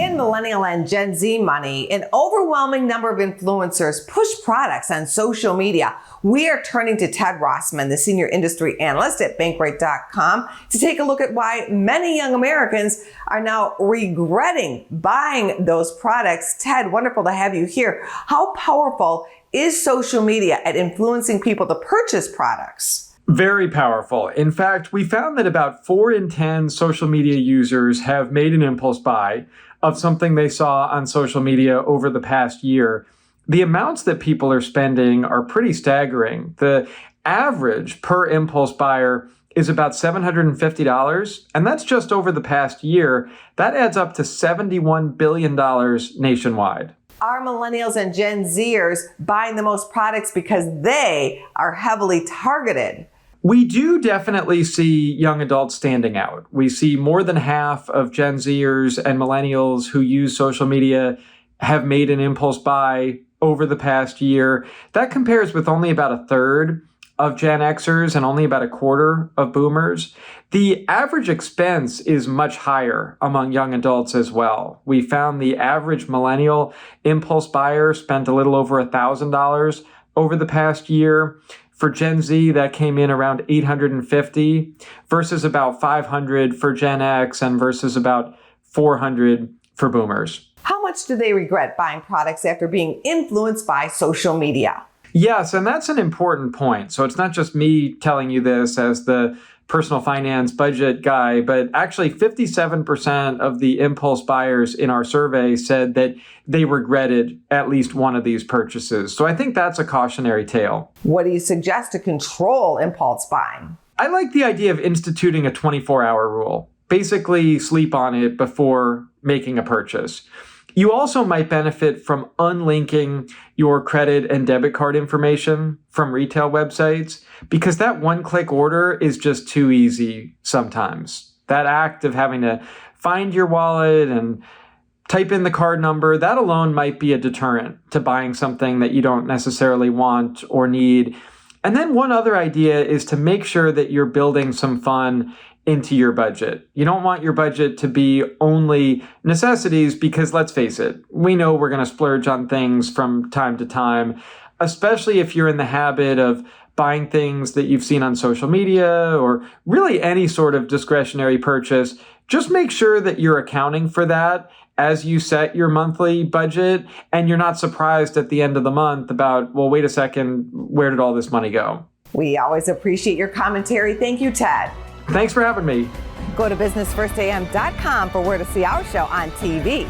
In Millennial and Gen Z money, an overwhelming number of influencers push products on social media. We are turning to Ted Rossman, the senior industry analyst at Bankrate.com, to take a look at why many young Americans are now regretting buying those products. Ted, wonderful to have you here. How powerful is social media at influencing people to purchase products? Very powerful. In fact, we found that about 4 in 10 social media users have made an impulse buy of something they saw on social media over the past year. The amounts that people are spending are pretty staggering. The average per impulse buyer is about $750, and that's just over the past year. That adds up to $71 billion nationwide. Are millennials and Gen Zers buying the most products because they are heavily targeted? We do definitely see young adults standing out. We see more than half of Gen Zers and millennials who use social media have made an impulse buy over the past year. That compares with only about a third of Gen Xers and only about a quarter of boomers. The average expense is much higher among young adults as well. We found the average millennial impulse buyer spent a little over $1,000 over the past year. For Gen Z, that came in around $850 versus about $500 for Gen X and versus about $400 for boomers. How much do they regret buying products after being influenced by social media? Yes, and that's an important point. So it's not just me telling you this as the personal finance budget guy, but actually 57% of the impulse buyers in our survey said that they regretted at least one of these purchases. So I think that's a cautionary tale. What do you suggest to control impulse buying? I like the idea of instituting a 24-hour rule. Basically, sleep on it before making a purchase. You also might benefit from unlinking your credit and debit card information from retail websites because that one-click order is just too easy sometimes. That act of having to find your wallet and type in the card number, that alone might be a deterrent to buying something that you don't necessarily want or need. And then one other idea is to make sure that you're building some fun into your budget. You don't want your budget to be only necessities because let's face it, we know we're going to splurge on things from time to time, especially if you're in the habit of buying things that you've seen on social media or really any sort of discretionary purchase. Just make sure that you're accounting for that as you set your monthly budget and you're not surprised at the end of the month about, well, wait a second, where did all this money go? We always appreciate your commentary. Thank you, Ted. Thanks for having me. Go to businessfirstam.com for where to see our show on TV.